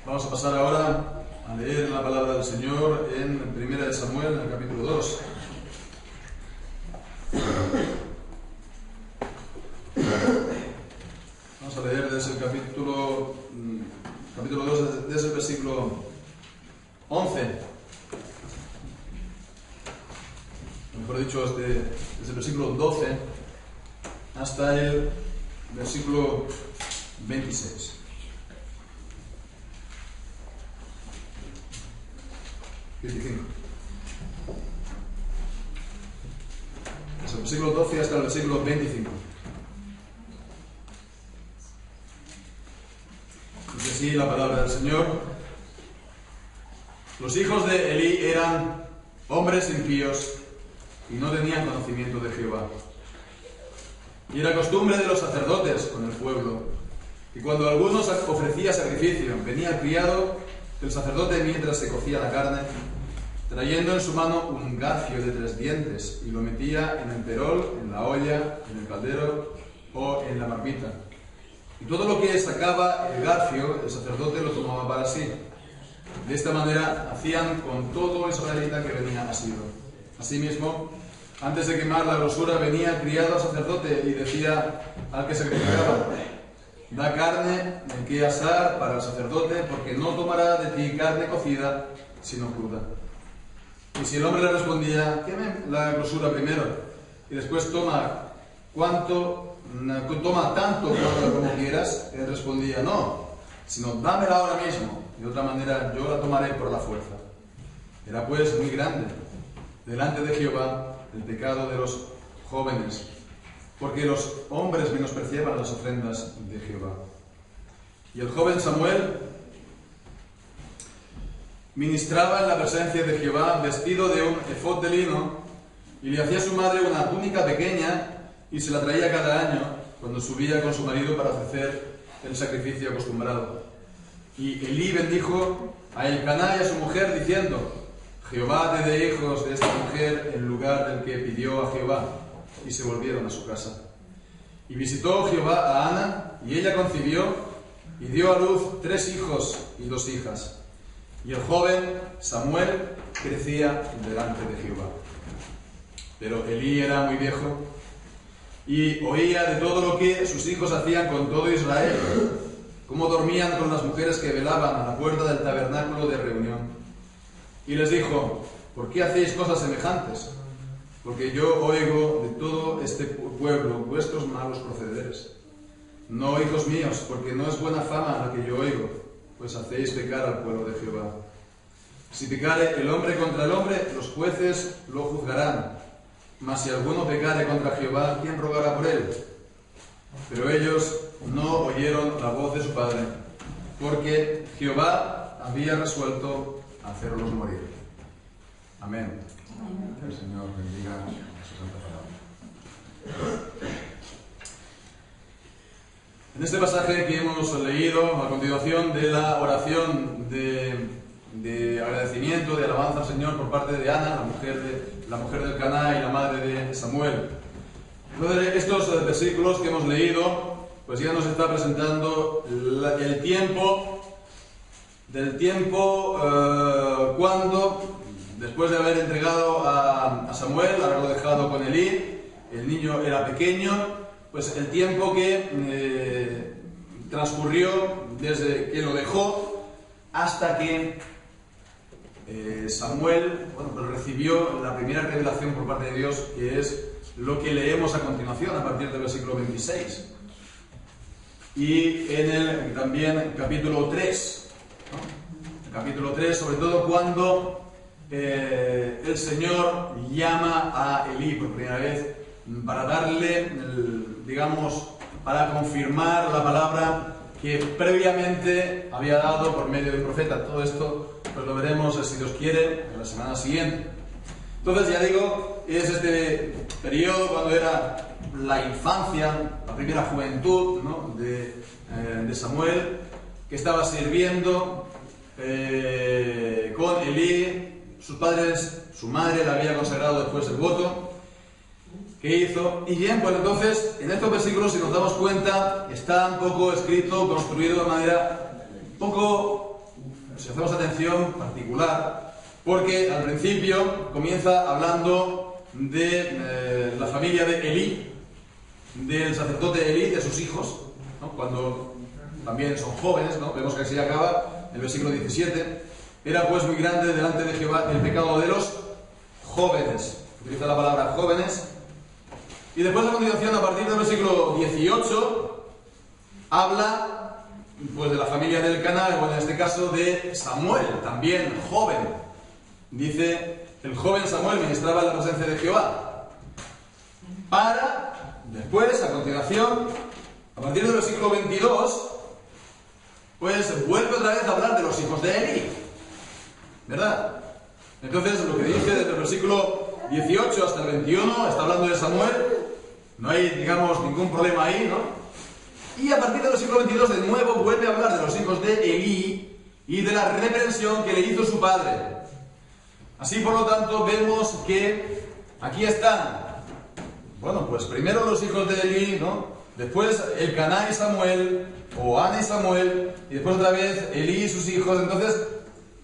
Vamos a pasar ahora a leer la palabra del Señor en 1 Samuel, en el capítulo 2. Vamos a leer desde el capítulo 2, desde el versículo 11. Mejor dicho, desde el versículo 12 hasta el versículo 26. Desde el versículo 12 hasta el versículo 25. Dice así la palabra del Señor: Los hijos de Elí eran hombres impíos y no tenían conocimiento de Jehová. Y era costumbre de los sacerdotes con el pueblo, y cuando alguno ofrecía sacrificio, venía el criado del sacerdote mientras se cocía la carne, trayendo en su mano un garfio de 3 dientes, y lo metía en el perol, en la olla, en el caldero o en la marmita. Y todo lo que sacaba el garfio, el sacerdote lo tomaba para sí. De esta manera hacían con todo israelita que venía asido. Asimismo, antes de quemar la grosura, venía el criado al sacerdote y decía al que sacrificaba: da carne en que asar para el sacerdote, porque no tomará de ti carne cocida, sino cruda. Y si el hombre le respondía: queme la grosura primero, y después toma tanto como quieras, él respondía: no, sino dámela ahora mismo, de otra manera yo la tomaré por la fuerza. Era pues muy grande delante de Jehová el pecado de los jóvenes, porque los hombres menospreciaban las ofrendas de Jehová. Y el joven Samuel ministraba en la presencia de Jehová vestido de un efod de lino, y le hacía a su madre una túnica pequeña, y se la traía cada año cuando subía con su marido para ofrecer el sacrificio acostumbrado. Y Elí bendijo a Elcaná y a su mujer, diciendo: Jehová te dé hijos de esta mujer en lugar del que pidió a Jehová. Y se volvieron a su casa. Y visitó Jehová a Ana, y ella concibió, y dio a luz 3 hijos y 2 hijas. Y el joven Samuel crecía delante de Jehová. Pero Elí era muy viejo, y oía de todo lo que sus hijos hacían con todo Israel, cómo dormían con las mujeres que velaban a la puerta del tabernáculo de reunión. Y les dijo: ¿por qué hacéis cosas semejantes? Porque yo oigo de todo este pueblo vuestros malos procederes. No, hijos míos, porque no es buena fama la que yo oigo, pues hacéis pecar al pueblo de Jehová. Si pecare el hombre contra el hombre, los jueces lo juzgarán. Mas si alguno pecare contra Jehová, ¿quién rogará por él? Pero ellos no oyeron la voz de su padre, porque Jehová había resuelto hacerlos morir. Amén. Que el Señor bendiga su santa palabra. En este pasaje que hemos leído a continuación de la oración de agradecimiento, de alabanza al Señor por parte de Ana, la mujer del Caná y la madre de Samuel. Estos versículos que hemos leído, pues ya nos está presentando el tiempo cuando, después de haber entregado a Samuel, haberlo dejado con Elí, el niño era pequeño, pues el tiempo que transcurrió desde que lo dejó hasta que Samuel pues recibió la primera revelación por parte de Dios, que es lo que leemos a continuación a partir del versículo 26. Y en el también capítulo 3, ¿no? El capítulo 3, sobre todo cuando el Señor llama a Elí por primera vez para darle, para confirmar la palabra que previamente había dado por medio de un profeta. Todo esto pues lo veremos, si Dios quiere, en la semana siguiente. Entonces, ya digo, es este periodo cuando era la infancia, la primera juventud, ¿no? de Samuel, que estaba sirviendo con Elí. Sus padres, su madre le había consagrado después el voto que hizo. Y bien, pues entonces, en estos versículos, si nos damos cuenta, está un poco escrito, construido de manera un poco si hacemos atención particular, porque al principio comienza hablando de la familia de Elí, del sacerdote Elí, de sus hijos, ¿no? Cuando también son jóvenes, ¿no? Vemos que así acaba el versículo 17. Era pues muy grande delante de Jehová el pecado de los jóvenes. Utiliza la palabra jóvenes. Y después a continuación, a partir del versículo 18, habla pues de la familia del Caná, o en este caso de Samuel, también joven. Dice, el joven Samuel ministraba en la presencia de Jehová. Para, después, a continuación, a partir del versículo 22, pues vuelve otra vez a hablar de los hijos de Elí, ¿verdad? Entonces, lo que dice desde el versículo 18 hasta el 21, está hablando de Samuel, no hay, digamos, ningún problema ahí, ¿no? Y a partir del versículo 22, de nuevo, vuelve a hablar de los hijos de Elí y de la reprensión que le hizo su padre. Así, por lo tanto, vemos que aquí están, bueno, pues primero los hijos de Elí, ¿no? Después el Caná y Samuel, o Ana y Samuel, y después otra vez Elí y sus hijos. Entonces,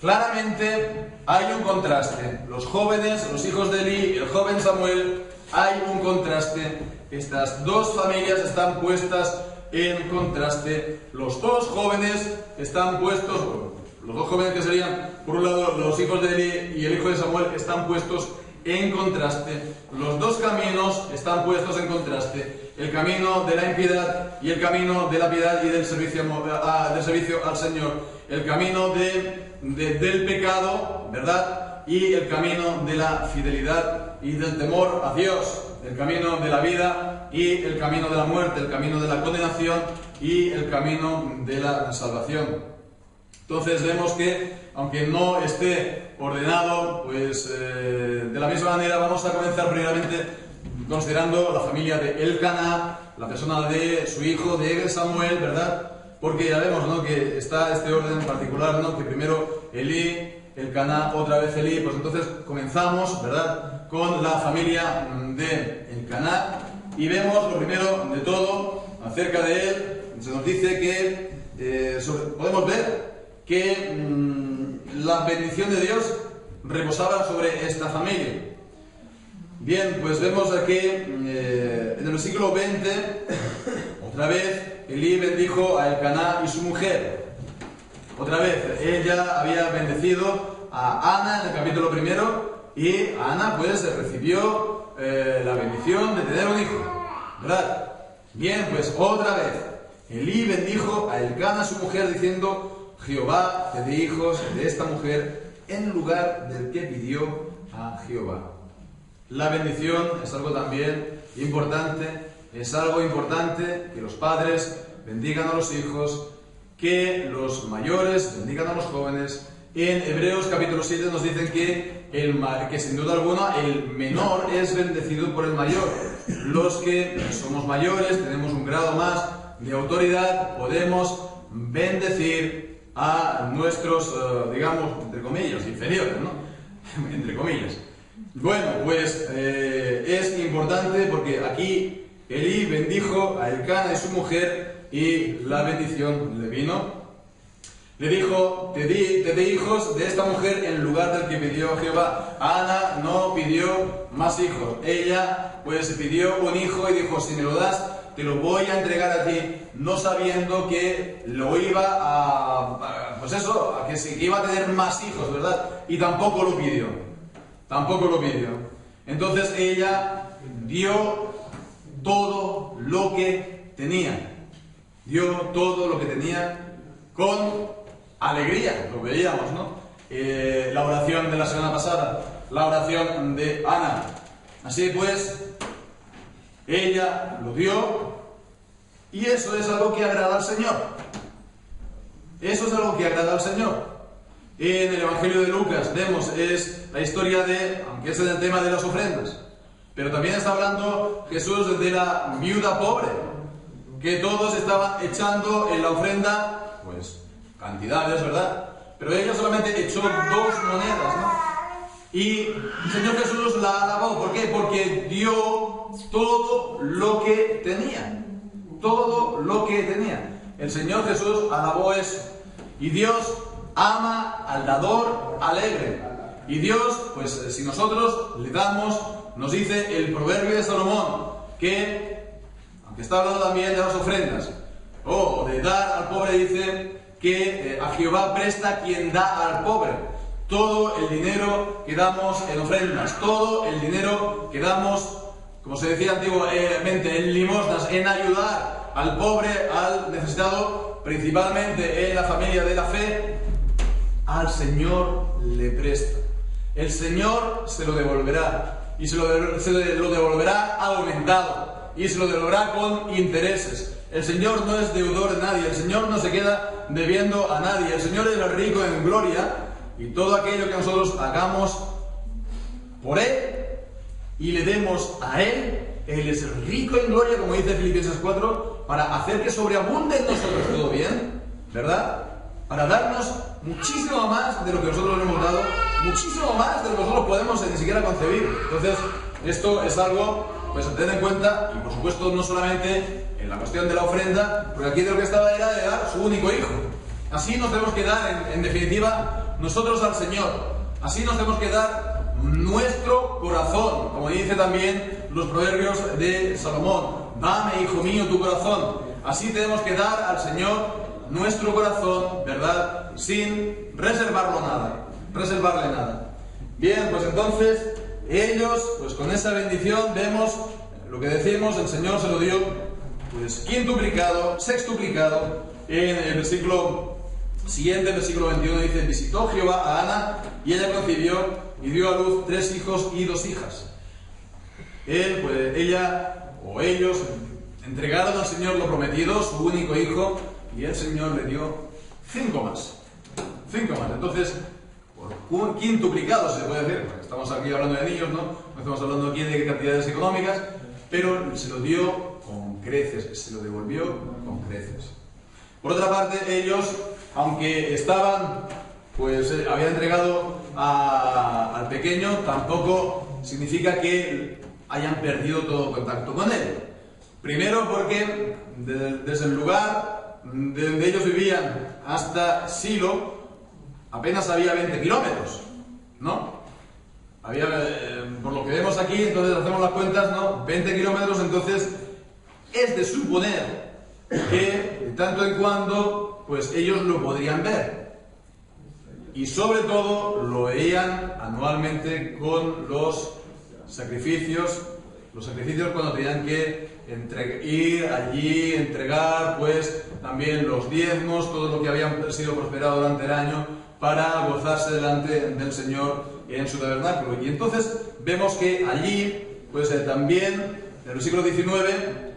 claramente hay un contraste. Los jóvenes, los hijos de Elí, el joven Samuel, hay un contraste. Estas dos familias están puestas en contraste. Los dos jóvenes están puestos, los dos jóvenes que serían, por un lado, los hijos de Elí y el hijo de Samuel, están puestos en contraste. Los dos caminos están puestos en contraste. El camino de la impiedad y el camino de la piedad y del servicio al Señor. El camino del pecado, ¿verdad? Y el camino de la fidelidad y del temor a Dios. El camino de la vida y el camino de la muerte. El camino de la condenación y el camino de la salvación. Entonces vemos que, aunque no esté ordenado, pues de la misma manera vamos a comenzar primeramente considerando la familia de Elcaná, la persona de su hijo, de Samuel, ¿verdad? Porque ya vemos, ¿no?, que está este orden en particular, ¿no?, que primero Elí, Elcaná, otra vez Elí. Pues entonces comenzamos, ¿verdad?, con la familia de Elcaná y vemos lo primero de todo acerca de él. Se nos dice que podemos ver que la bendición de Dios reposaba sobre esta familia. Bien, pues vemos aquí en el versículo 20, otra vez Elí bendijo a Elcaná y su mujer. Otra vez, ella había bendecido a Ana en el capítulo primero y Ana pues recibió la bendición de tener un hijo, ¿verdad? Bien, pues otra vez Elí bendijo a Elcaná, su mujer, diciendo: Jehová te dé hijos de esta mujer en lugar del que pidió a Jehová. La bendición es algo también importante, es algo importante que los padres bendigan a los hijos, que los mayores bendigan a los jóvenes. En Hebreos capítulo 7 nos dicen que sin duda alguna el menor es bendecido por el mayor. Los que somos mayores, tenemos un grado más de autoridad, podemos bendecir a nuestros, digamos, entre comillas, inferiores, ¿no? Entre comillas. Bueno, pues es importante porque aquí Elí bendijo a Elcaná y su mujer y la bendición le vino. Le dijo: te dé hijos de esta mujer en lugar del que pidió Jehová. Ana no pidió más hijos. Ella pues pidió un hijo y dijo: si me lo das, te lo voy a entregar a ti, no sabiendo que lo iba que iba a tener más hijos, ¿verdad? Y tampoco lo pidió. Tampoco lo pidió. Entonces ella dio todo lo que tenía. Dio todo lo que tenía con alegría, lo veíamos, ¿no? La oración de la semana pasada, la oración de Ana. Así pues, ella lo dio y eso es algo que agrada al Señor. Eso es algo que agrada al Señor. En el Evangelio de Lucas vemos es la historia de, aunque es en el tema de las ofrendas, pero también está hablando Jesús de la viuda pobre, que todos estaban echando en la ofrenda, pues, cantidades, ¿verdad? Pero ella solamente echó 2 monedas, ¿no? Y el Señor Jesús la alabó. ¿Por qué? Porque dio todo lo que tenía. Todo lo que tenía. El Señor Jesús alabó eso. Y Dios ama al dador alegre. Y Dios, pues si nosotros le damos, nos dice el proverbio de Salomón, que, aunque está hablando también de las ofrendas, o de dar al pobre, dice que a Jehová presta quien da al pobre. Todo el dinero que damos en ofrendas, todo el dinero que damos, como se decía antiguamente, en limosnas, en ayudar al pobre, al necesitado, principalmente en la familia de la fe, al Señor le presta. El Señor se lo devolverá, y se lo devolverá aumentado, y se lo devolverá con intereses. El Señor no es deudor de nadie, el Señor no se queda debiendo a nadie, el Señor es rico en gloria, y todo aquello que nosotros hagamos por Él y le demos a Él es rico en gloria, como dice Filipenses 4, para hacer que sobreabunde en nosotros todo bien, ¿verdad? Para darnos muchísimo más de lo que nosotros le hemos dado, muchísimo más de lo que nosotros podemos ni siquiera concebir. Entonces, esto es algo pues a tener en cuenta, y por supuesto no solamente en la cuestión de la ofrenda, porque aquí de lo que estaba era de dar su único hijo. Así nos tenemos que dar, en definitiva, nosotros al Señor. Así nos tenemos que dar nuestro corazón, como dice también los proverbios de Salomón. Dame, hijo mío, tu corazón. Así tenemos que dar al Señor nuestro corazón, ¿verdad? Sin reservarle nada. Bien, pues entonces ellos, pues con esa bendición vemos lo que decimos, el Señor se lo dio, pues quintuplicado, sextuplicado. En el versículo siguiente, el versículo 21, dice: visitó Jehová a Ana, y ella concibió y dio a luz 3 hijos y 2 hijas. Ella o ellos entregaron al Señor lo prometido, su único hijo, y el Señor le dio 5 más. 5 más. Entonces, por quintuplicado se puede decir, porque estamos aquí hablando de niños, ¿no? No estamos hablando aquí de cantidades económicas, pero se lo dio con creces, se lo devolvió con creces. Por otra parte, ellos, aunque estaban, pues habían entregado al pequeño, tampoco significa que hayan perdido todo contacto con él. Primero porque desde el lugar de donde ellos vivían hasta Silo apenas había 20 kilómetros, ¿no? Había, por lo que vemos aquí, entonces hacemos las cuentas, ¿no? 20 kilómetros, entonces es de suponer que de tanto en cuando pues ellos lo podrían ver, y sobre todo lo veían anualmente con los sacrificios cuando tenían que ir allí, entregar pues también los diezmos, todo lo que habían sido prosperado durante el año, para gozarse delante del Señor en su tabernáculo. Y entonces vemos que allí pues también en el versículo 19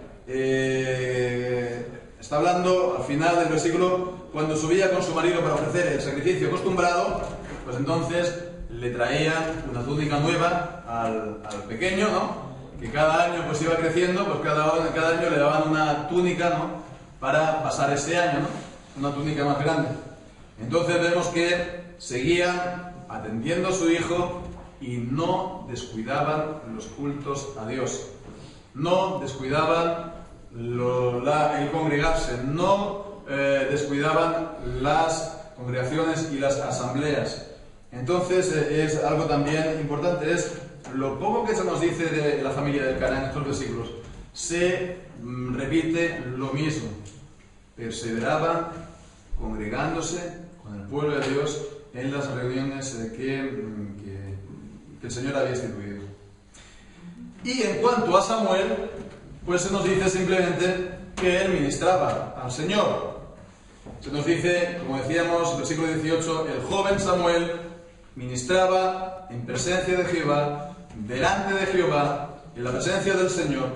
está hablando al final del versículo, cuando subía con su marido para ofrecer el sacrificio acostumbrado, pues entonces le traían una túnica nueva al pequeño, ¿no? Que cada año pues iba creciendo, pues cada año le daban una túnica, ¿no? Para pasar ese año, ¿no? Una túnica más grande. Entonces vemos que seguían atendiendo a su hijo y no descuidaban los cultos a Dios. No descuidaban el congregarse, no descuidaban las congregaciones y las asambleas. Entonces es algo también importante, es lo poco que se nos dice de la familia del Cana en estos versículos. Se repite lo mismo: perseveraban congregándose con el pueblo de Dios en las reuniones que el Señor había instituido. Y en cuanto a Samuel, pues se nos dice simplemente que él ministraba al Señor. Se nos dice, como decíamos, versículo 18, el joven Samuel ministraba en presencia de Jehová, delante de Jehová, en la presencia del Señor,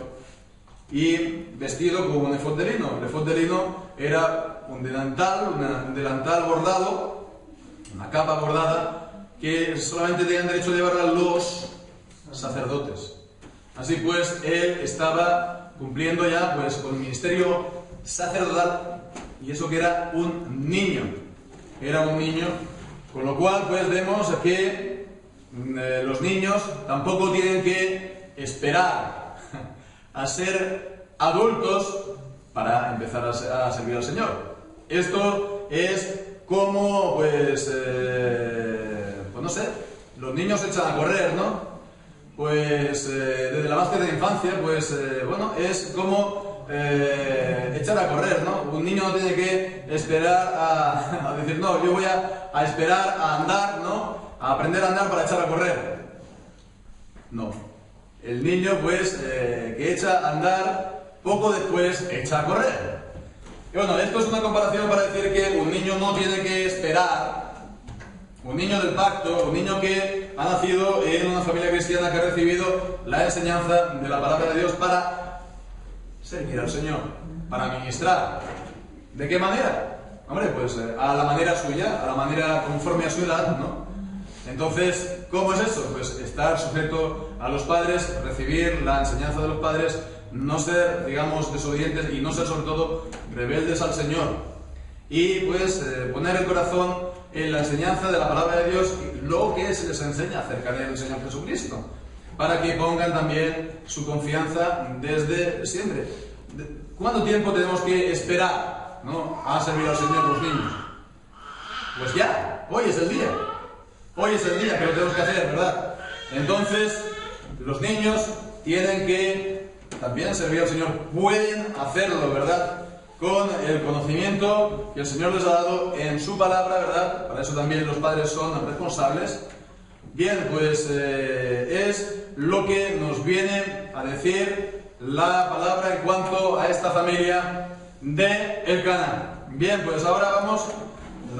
y vestido con un efod de lino. El efod de lino era un delantal bordado, una capa bordada, que solamente tenían derecho a llevarla los sacerdotes. Así pues, él estaba cumpliendo ya pues con el ministerio sacerdotal, y eso que era un niño. Era un niño, con lo cual pues vemos que los niños tampoco tienen que esperar a ser adultos para empezar a servir al Señor. Esto es cómo, pues no sé, los niños echan a correr, ¿no? Pues desde la más tierna infancia, pues bueno, es como echar a correr, ¿no? Un niño no tiene que esperar a decir, no, yo voy a esperar a andar, ¿no? A aprender a andar para echar a correr. No. El niño, pues, que echa a andar, poco después echa a correr. Y bueno, esto es una comparación para decir que un niño no tiene que esperar. Un niño del pacto, un niño que ha nacido en una familia cristiana que ha recibido la enseñanza de la palabra de Dios para servir al Señor, para ministrar. ¿De qué manera? Hombre, pues a la manera suya, a la manera conforme a su edad, ¿no? Entonces, ¿cómo es eso? Pues estar sujeto a los padres, recibir la enseñanza de los padres, no ser, digamos, desobedientes y no ser sobre todo rebeldes al Señor. Y pues poner el corazón en la enseñanza de la palabra de Dios, lo que se les enseña acerca del Señor Jesucristo, para que pongan también su confianza desde siempre. ¿Cuánto tiempo tenemos que esperar, ¿no?, a servir al Señor los niños? Pues ya, hoy es el día. Hoy es el día que lo tenemos que hacer, ¿verdad? Entonces, los niños tienen que también servir al Señor. Pueden hacerlo, ¿verdad?, con el conocimiento que el Señor les ha dado en su palabra, ¿verdad? Para eso también los padres son responsables. Bien, pues es lo que nos viene a decir la palabra en cuanto a esta familia de Elcana. Bien, pues ahora vamos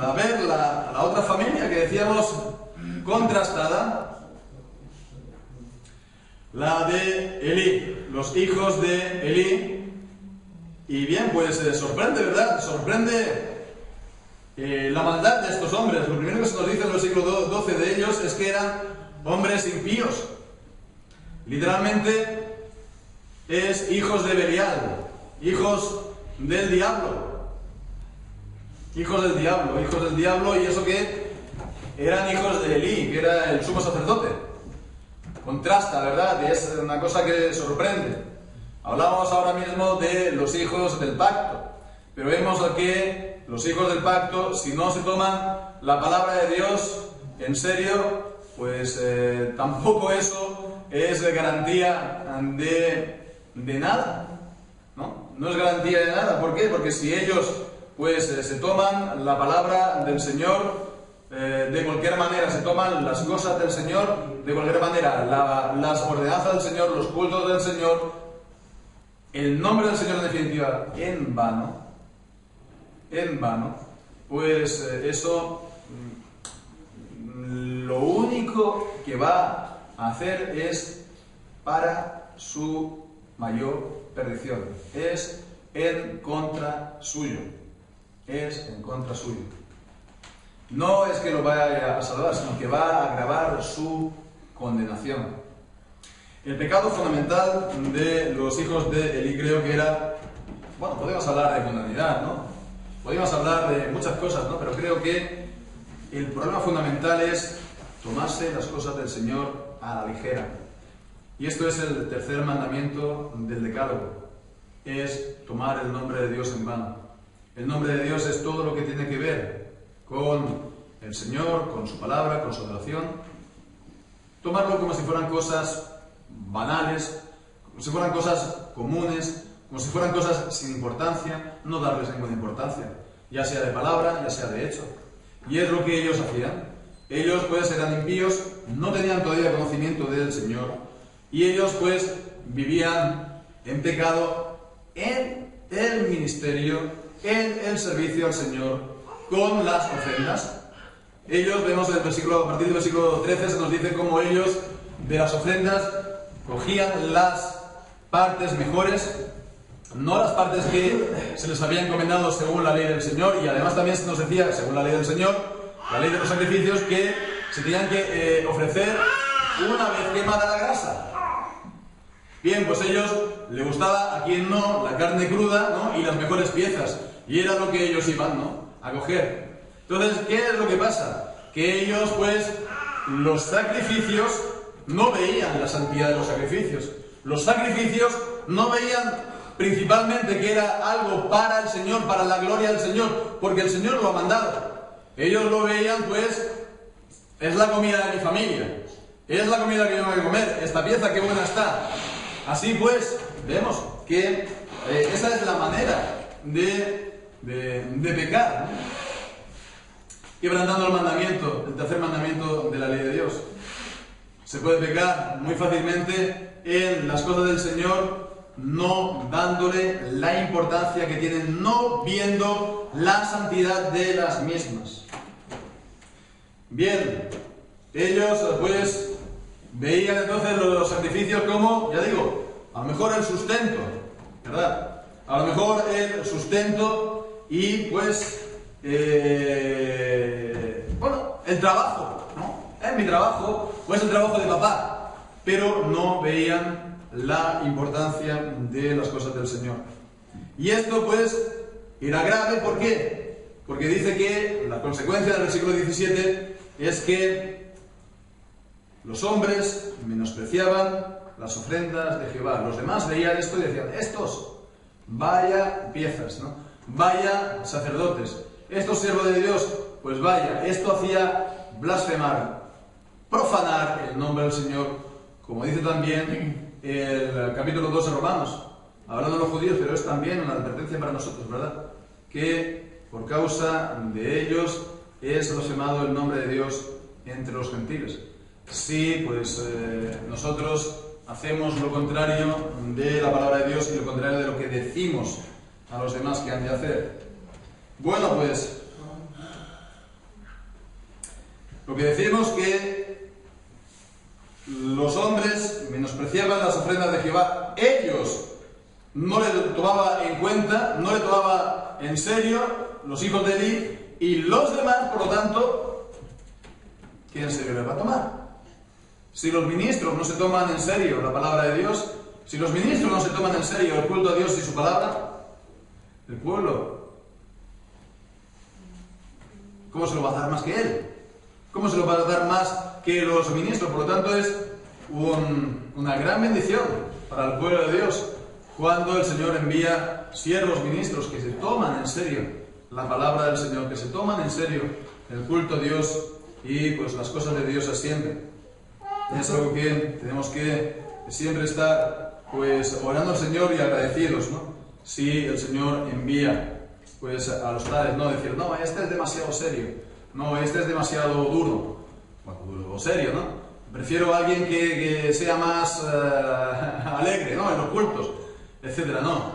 a ver la otra familia que decíamos contrastada, la de Elí, los hijos de Elí. Y bien, pues sorprende, ¿verdad? Sorprende la maldad de estos hombres. Lo primero que se nos dice en el versículo 12 de ellos es que eran hombres impíos. Literalmente es hijos de Belial, hijos del diablo. Hijos del diablo, y eso que eran hijos de Elí, que era el sumo sacerdote. Contrasta, ¿verdad? Es una cosa que sorprende. Hablábamos ahora mismo de los hijos del pacto, pero vemos que los hijos del pacto, si no se toman la palabra de Dios en serio, pues tampoco eso es garantía de nada, ¿no? No es garantía de nada. ¿Por qué? Porque si ellos pues se toman la palabra del Señor de cualquier manera, se toman las cosas del Señor de cualquier manera, las ordenanzas del Señor, los cultos del Señor, el nombre del Señor en definitiva, en vano, pues eso lo único que va a hacer es para su mayor perdición. Es en contra suyo. No es que lo vaya a salvar, sino que va a agravar su condenación. El pecado fundamental de los hijos de Elí creo que era, bueno, podemos hablar de mundanidad, ¿no? Podemos hablar de muchas cosas, ¿no? Pero creo que el problema fundamental es tomarse las cosas del Señor a la ligera. Y esto es el tercer mandamiento del Decálogo, es tomar el nombre de Dios en vano. El nombre de Dios es todo lo que tiene que ver con el Señor, con su palabra, con su adoración. Tomarlo como si fueran cosas banales, como si fueran cosas comunes, como si fueran cosas sin importancia, no darles ninguna importancia, ya sea de palabra, ya sea de hecho. Y es lo que ellos hacían. Ellos pues eran impíos, no tenían todavía conocimiento del Señor, y ellos pues vivían en pecado en el ministerio, en el servicio al Señor, con las ofrendas. Ellos, vemos en el versículo, a partir del versículo 13 se nos dice cómo ellos de las ofrendas cogían las partes mejores, no las partes que se les había encomendado según la ley del Señor, y además también se nos decía, según la ley del Señor, la ley de los sacrificios, que se tenían que ofrecer una vez quemada la grasa. Bien, pues ellos le gustaba, a quien no, la carne cruda, ¿no?, y las mejores piezas, y era lo que ellos iban, ¿no?, a coger. Entonces, ¿qué es lo que pasa? Que ellos, pues, los sacrificios no veían la santidad de los sacrificios. Los sacrificios no veían principalmente que era algo para el Señor, para la gloria del Señor, porque el Señor lo ha mandado. Ellos lo veían, pues, es la comida de mi familia, es la comida que yo tengo que comer, esta pieza qué buena está. Así pues, vemos que esa es la manera de pecar, ¿no? Quebrantando el mandamiento, el tercer mandamiento de la ley de Dios. Se puede pecar muy fácilmente en las cosas del Señor, no dándole la importancia que tienen, no viendo la santidad de las mismas. Bien, ellos pues veían entonces los sacrificios como, ya digo, a lo mejor el sustento, ¿verdad? A lo mejor el sustento y pues, bueno, el trabajo, ¿no? Es mi trabajo, o es el trabajo de papá, pero no veían la importancia de las cosas del Señor. Y esto pues era grave, ¿por qué? Porque dice que la consecuencia del versículo 17 es que los hombres menospreciaban las ofrendas de Jehová. Los demás veían esto y decían, estos, vaya piezas, ¿no? Vaya sacerdotes, estos siervos de Dios, pues vaya, esto hacía blasfemar, profanar el nombre del Señor, como dice también el capítulo 2 de Romanos, hablando de los judíos, pero es también una advertencia para nosotros, ¿verdad? Que por causa de ellos es blasfemado el nombre de Dios entre los gentiles. Sí, pues nosotros hacemos lo contrario de la palabra de Dios y lo contrario de lo que decimos a los demás que han de hacer. Bueno, pues lo que decimos que los hombres menospreciaban las ofrendas de Jehová. Ellos no le tomaban en cuenta, no le tomaban en serio, los hijos de Eli, y los demás, por lo tanto, ¿quién en serio les va a tomar? Si los ministros no se toman en serio la palabra de Dios, si los ministros no se toman en serio el culto a Dios y su palabra, el pueblo, ¿cómo se lo va a dar más que él? ¿Cómo se lo va a dar más que los ministros? Por lo tanto, es una gran bendición para el pueblo de Dios cuando el Señor envía siervos ministros que se toman en serio la palabra del Señor, que se toman en serio el culto a Dios y pues las cosas de Dios ascienden. Es algo que tenemos que siempre estar pues orando al Señor y agradecidos, ¿no? Si el Señor envía pues a los padres, no decir, no, este es demasiado serio, no, este es demasiado duro, bueno, duro o serio, ¿no? Prefiero a alguien que sea más alegre, ¿no? En los cultos, etcétera, no.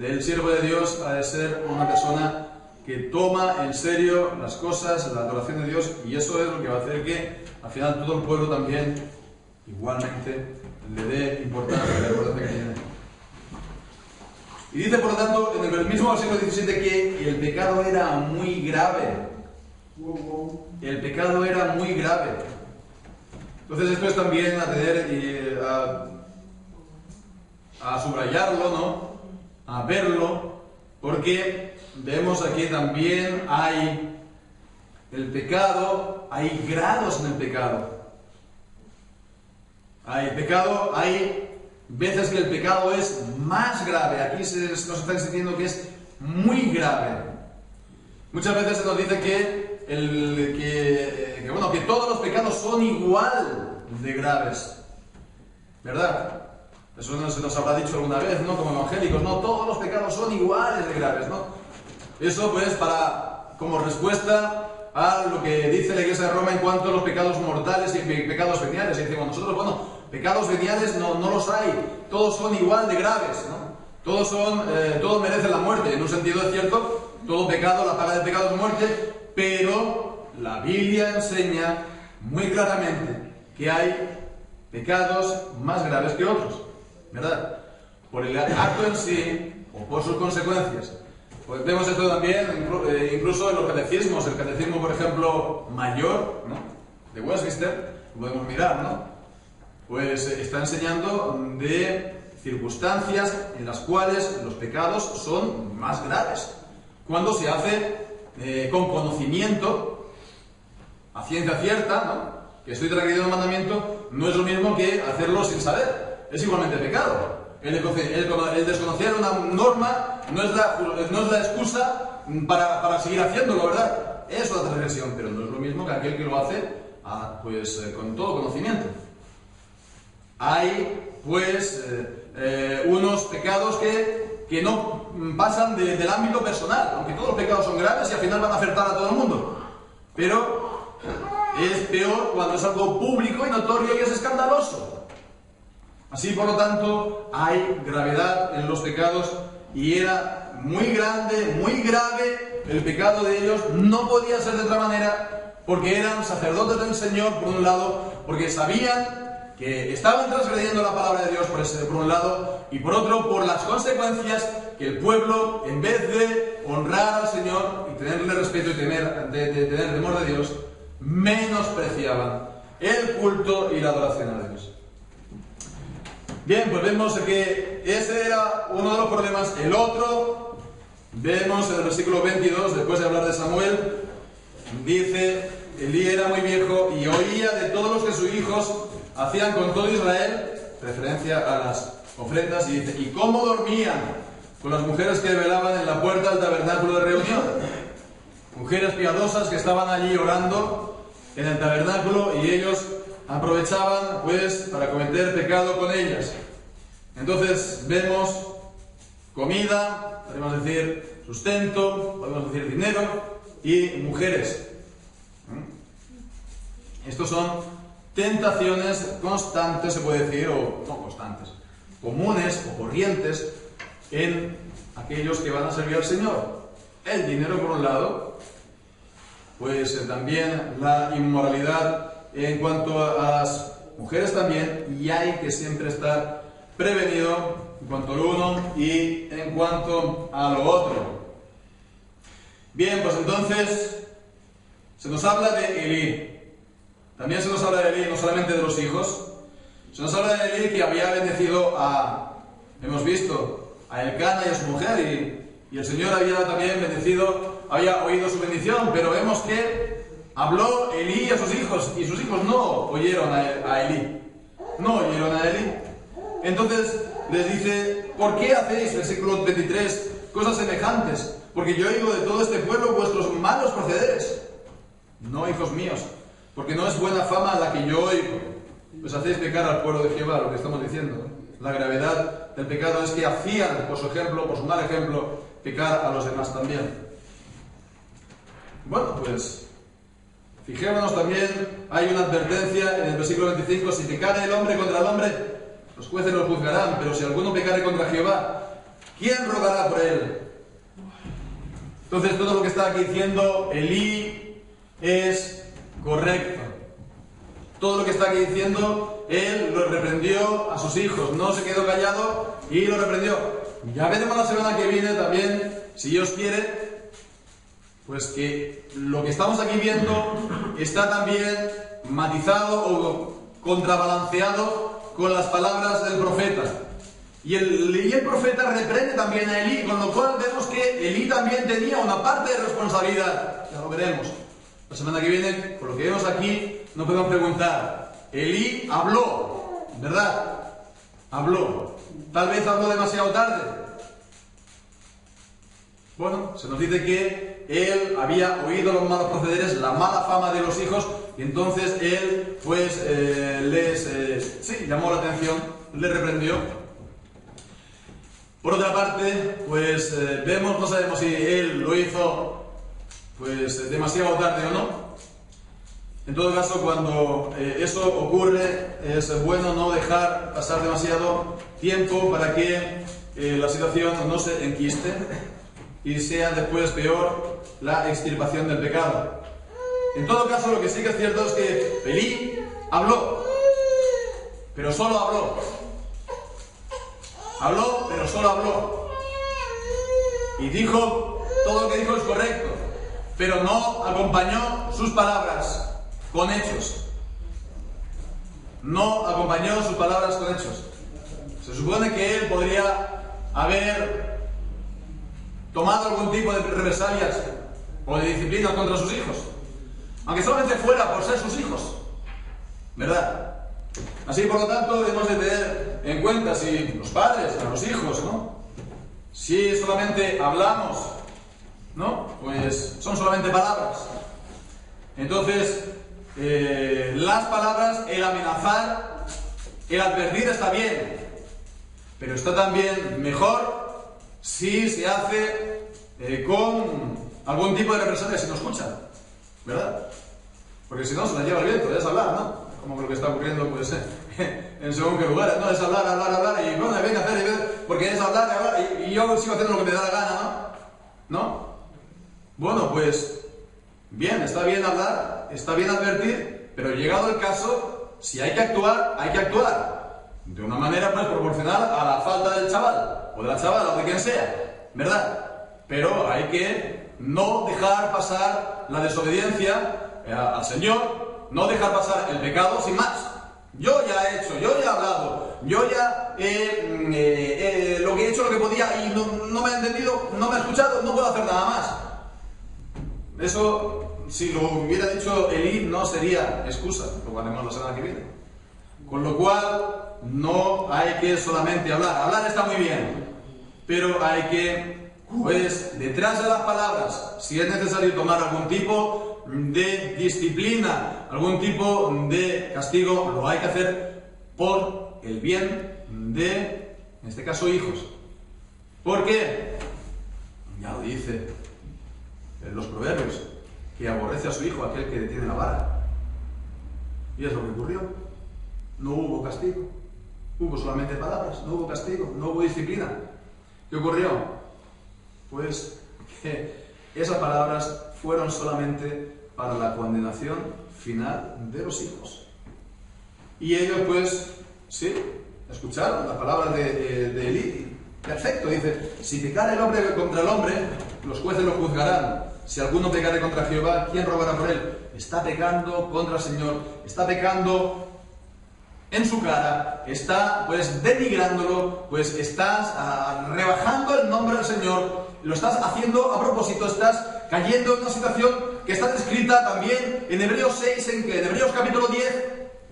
El siervo de Dios ha de ser una persona que toma en serio las cosas, la adoración de Dios, y eso es lo que va a hacer que al final todo el pueblo también igualmente le dé importancia, la importancia que tiene. Y dice por lo tanto en el mismo versículo 17 que el pecado era muy grave. El pecado era muy grave. Entonces esto es también a tener a subrayarlo, ¿no? A verlo, porque vemos aquí también hay el pecado, hay grados en el pecado. Hay pecado, hay veces que el pecado es más grave. Aquí nos está diciendo que es muy grave. Muchas veces se nos dice que todos los pecados son igual de graves, ¿verdad? Eso no se nos habrá dicho alguna vez, ¿no? Como evangélicos, no, todos los pecados son iguales de graves, ¿no? Eso pues como respuesta a lo que dice la Iglesia de Roma en cuanto a los pecados mortales y pecados veniales. Y decimos nosotros, bueno, pecados veniales no los hay, todos son igual de graves, ¿no? Todos merecen la muerte. En un sentido es cierto, todo pecado, la paga del pecado es muerte, pero la Biblia enseña muy claramente que hay pecados más graves que otros, ¿verdad? Por el acto en sí o por sus consecuencias. Pues vemos esto también incluso en los catecismos. El catecismo, por ejemplo, mayor, ¿no? De Westminster, lo podemos mirar, ¿no? Pues está enseñando de circunstancias en las cuales los pecados son más graves. Cuando se hace con conocimiento, a ciencia cierta, ¿no? Que estoy transgrediendo un mandamiento, no es lo mismo que hacerlo sin saber. Es igualmente pecado. El desconocer una norma no es la excusa para seguir haciéndolo, ¿verdad? es una transgresión, pero no es lo mismo que aquel que lo hace con todo conocimiento. Hay, pues, unos pecados que no pasan del ámbito personal, aunque todos los pecados son graves y al final van a afectar a todo el mundo. Pero es peor cuando es algo público y notorio y es escandaloso. Así, por lo tanto, hay gravedad en los pecados y era muy grande, muy grave el pecado de ellos. No podía ser de otra manera porque eran sacerdotes del Señor, por un lado, porque sabían que estaban transgrediendo la palabra de Dios por un lado, y por otro, por las consecuencias que el pueblo, en vez de honrar al Señor y tenerle respeto y tener temor de Dios, menospreciaban el culto y la adoración a Dios. Bien, pues vemos que ese era uno de los problemas. El otro, vemos en el versículo 22, después de hablar de Samuel, dice: Elí era muy viejo y oía de todos los que sus hijos hacían con todo Israel, referencia a las ofrendas, y dice: ¿y cómo dormían con las mujeres que velaban en la puerta del tabernáculo de reunión? Mujeres piadosas que estaban allí orando en el tabernáculo y ellos aprovechaban, pues, para cometer pecado con ellas. Entonces vemos comida, podemos decir sustento, podemos decir dinero y mujeres. Estos son tentaciones constantes, se puede decir, o no constantes, comunes o corrientes en aquellos que van a servir al Señor. El dinero por un lado, pues también la inmoralidad en cuanto a las mujeres también, y hay que siempre estar prevenido en cuanto al uno y en cuanto a lo otro. Bien, pues entonces se nos habla de Elí. También se nos habla de Elí, no solamente de los hijos. Se nos habla de Elí que había bendecido hemos visto, a Elcana y a su mujer, y el Señor había también bendecido, había oído su bendición, pero vemos que habló Elí a sus hijos, y sus hijos no oyeron a Elí. No oyeron a Elí. Entonces les dice: ¿por qué hacéis, versículo 23, cosas semejantes? Porque yo oigo de todo este pueblo vuestros malos procederes. No, hijos míos, porque no es buena fama la que yo oigo. Pues hacéis pecar al pueblo de Jehová, lo que estamos diciendo. La gravedad del pecado es que hacían, por su ejemplo, por su mal ejemplo, pecar a los demás también. Bueno, pues fijémonos también, hay una advertencia en el versículo 25: si pecare el hombre contra el hombre, los jueces lo juzgarán, pero si alguno pecare contra Jehová, ¿quién rogará por él? Entonces todo lo que está aquí diciendo Elí es correcto. Todo lo que está aquí diciendo, él lo reprendió a sus hijos, no se quedó callado y lo reprendió. Ya veremos la semana que viene también, si Dios quiere, pues que lo que estamos aquí viendo está también matizado o contrabalanceado con las palabras del profeta. Y el profeta reprende también a Elí, con lo cual vemos que Elí también tenía una parte de responsabilidad. Ya lo veremos. La semana que viene, por lo que vemos aquí, nos podemos preguntar: Elí habló, ¿verdad? Habló. Tal vez habló demasiado tarde. Bueno, se nos dice que él había oído los malos procederes, la mala fama de los hijos, y entonces él, pues, llamó la atención, le reprendió. Por otra parte, pues, vemos, no sabemos si él lo hizo, pues, demasiado tarde o no. En todo caso, cuando eso ocurre, es bueno no dejar pasar demasiado tiempo para que la situación no se enquiste y sea después peor la extirpación del pecado. En todo caso, lo que sí que es cierto es que Elí habló, pero solo habló. Habló, pero solo habló. Y dijo, todo lo que dijo es correcto, pero no acompañó sus palabras con hechos. No acompañó sus palabras con hechos. Se supone que él podría haber tomado algún tipo de represalias o de disciplina contra sus hijos, aunque solamente fuera por ser sus hijos, ¿verdad? Así, por lo tanto, debemos de tener en cuenta si los padres a los hijos, ¿no? Si solamente hablamos, ¿no? Pues son solamente palabras. Entonces, las palabras, el amenazar, el advertir está bien, pero está también mejor si se hace con algún tipo de represalia si no escuchan, ¿verdad? Porque si no, se la lleva el viento, es hablar, ¿no? Como lo que está ocurriendo, pues, en según qué lugares, ¿no? Es hablar, y bueno, venga a hacer, porque es hablar, y yo sigo haciendo lo que me da la gana, ¿no? ¿No? Bueno, pues, bien, está bien hablar, está bien advertir, pero llegado el caso, si hay que actuar, hay que actuar. De una manera, pues, proporcional a la falta del chaval, o de la chavala, o de quien sea, ¿verdad? Pero hay que no dejar pasar la desobediencia al Señor, no dejar pasar el pecado sin más. Yo ya he hecho, yo ya he hablado, yo ya lo que he hecho lo que podía y no me ha entendido, no me ha escuchado, no puedo hacer nada más. Eso, si lo hubiera dicho Elí, no sería excusa, lo haremos la semana que viene. Con lo cual, no hay que solamente hablar. Hablar está muy bien, pero hay que, pues, detrás de las palabras, si es necesario tomar algún tipo de disciplina, algún tipo de castigo, lo hay que hacer por el bien de, en este caso, hijos. ¿Por qué? Ya lo dice en los proverbios, que aborrece a su hijo aquel que detiene la vara. Y es lo que ocurrió. No hubo castigo, hubo solamente palabras, no hubo castigo, no hubo disciplina. ¿Qué ocurrió? Pues que esas palabras fueron solamente para la condenación final de los hijos. Y ellos, pues, sí, escucharon las palabras de Elí. Perfecto, dice, si pecare el hombre contra el hombre, los jueces lo juzgarán. Si alguno pecare contra Jehová, ¿quién rogará por él? Está pecando contra el Señor, está pecando en su cara, está, pues, denigrándolo, pues estás rebajando el nombre del Señor, lo estás haciendo a propósito, estás cayendo en una situación que está descrita también en Hebreos 6, en Hebreos capítulo 10,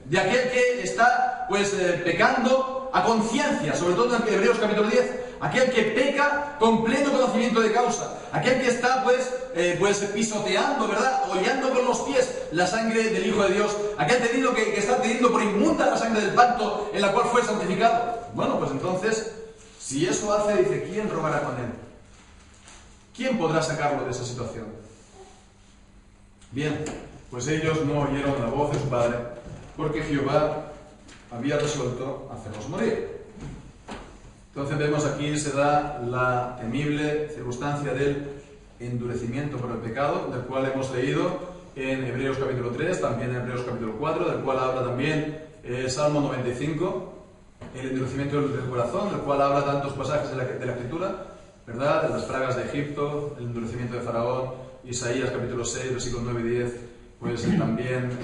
de aquel que está, pues, pecando a conciencia, sobre todo en Hebreos capítulo 10, aquel que peca con pleno conocimiento de causa, aquel que está, pues pisoteando, ¿verdad?, hollando con los pies la sangre del Hijo de Dios, aquel que está teniendo por inmunda la sangre del pacto en la cual fue santificado. Bueno, pues entonces, si eso hace, dice, ¿quién rogará con él? ¿Quién podrá sacarlo de esa situación? Bien, pues ellos no oyeron la voz de su padre, porque Jehová había resuelto hacerlos morir. Entonces vemos aquí se da la temible circunstancia del endurecimiento por el pecado, del cual hemos leído en Hebreos capítulo 3, también en Hebreos capítulo 4, del cual habla también Salmo 95, el endurecimiento del corazón, del cual habla tantos pasajes de la Escritura, ¿verdad? De las plagas de Egipto, el endurecimiento de Faraón, Isaías capítulo 6, versículos 9 y 10, pues también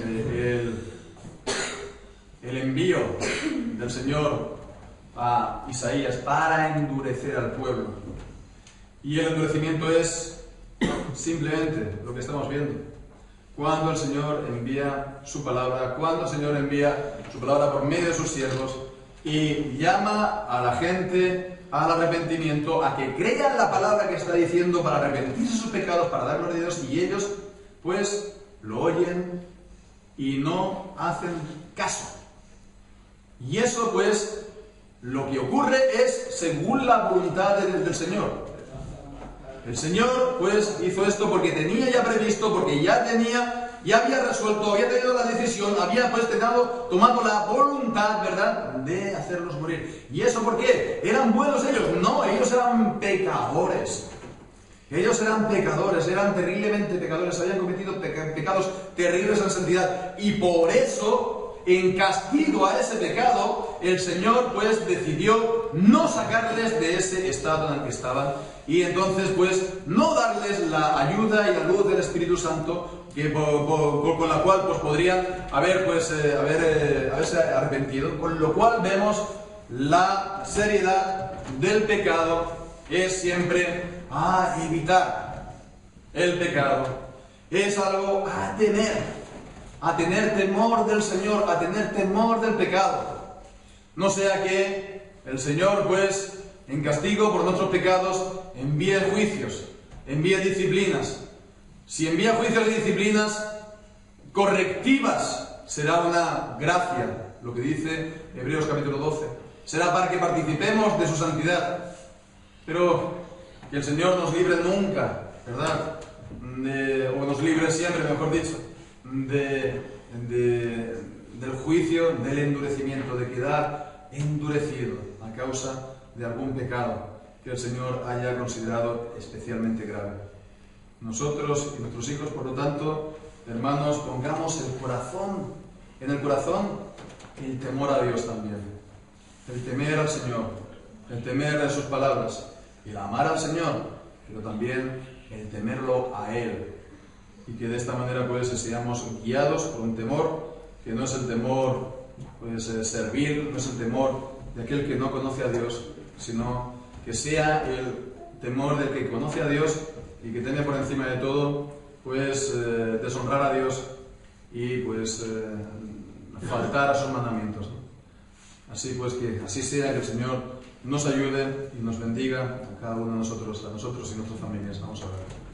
el envío del Señor a Isaías para endurecer al pueblo. Y el endurecimiento es simplemente lo que estamos viendo. Cuando el Señor envía su palabra, cuando el Señor envía su palabra por medio de sus siervos y llama a la gente al arrepentimiento, a que crean la palabra que está diciendo para arrepentirse de sus pecados, para dar gloria a Dios, y ellos, pues, lo oyen y no hacen caso. Y eso, pues, lo que ocurre es según la voluntad del Señor. El Señor, pues, hizo esto porque tenía ya previsto, porque ya había resuelto, había tenido la decisión, había, pues, tomado la voluntad, ¿verdad?, de hacerlos morir. ¿Y eso por qué? ¿Eran buenos ellos? No, ellos eran pecadores. Ellos eran pecadores, eran terriblemente pecadores, habían cometido pecados terribles en santidad. Y por eso, en castigo a ese pecado, el Señor, pues, decidió no sacarles de ese estado en el que estaban, y entonces, pues, no darles la ayuda y la luz del Espíritu Santo con la cual, pues, podrían haberse arrepentido. Con lo cual vemos la seriedad del pecado es siempre a evitar. El pecado es algo a tener temor del Señor, a tener temor del pecado. No sea que el Señor, pues, en castigo por nuestros pecados, envíe juicios, envíe disciplinas. Si envía juicios y disciplinas, correctivas, será una gracia, lo que dice Hebreos capítulo 12. Será para que participemos de su santidad. Pero que el Señor nos libre nunca, ¿verdad? O nos libre siempre, mejor dicho, del juicio, del endurecimiento, de quedar endurecido a causa de algún pecado que el Señor haya considerado especialmente grave. Nosotros y nuestros hijos, por lo tanto, hermanos, pongamos en el corazón el temor a Dios también, el temer al Señor, el temer a sus palabras, el amar al Señor, pero también el temerlo a Él, y que de esta manera pues seamos guiados por un temor que no es el temor pues servil, no es el temor de aquel que no conoce a Dios, sino que sea el temor del que conoce a Dios y que teme por encima de todo pues deshonrar a Dios y pues faltar a sus mandamientos, ¿no? Así pues, que así sea, que el Señor nos ayude y nos bendiga a cada uno de nosotros, a nosotros y nuestras familias. Vamos a ver.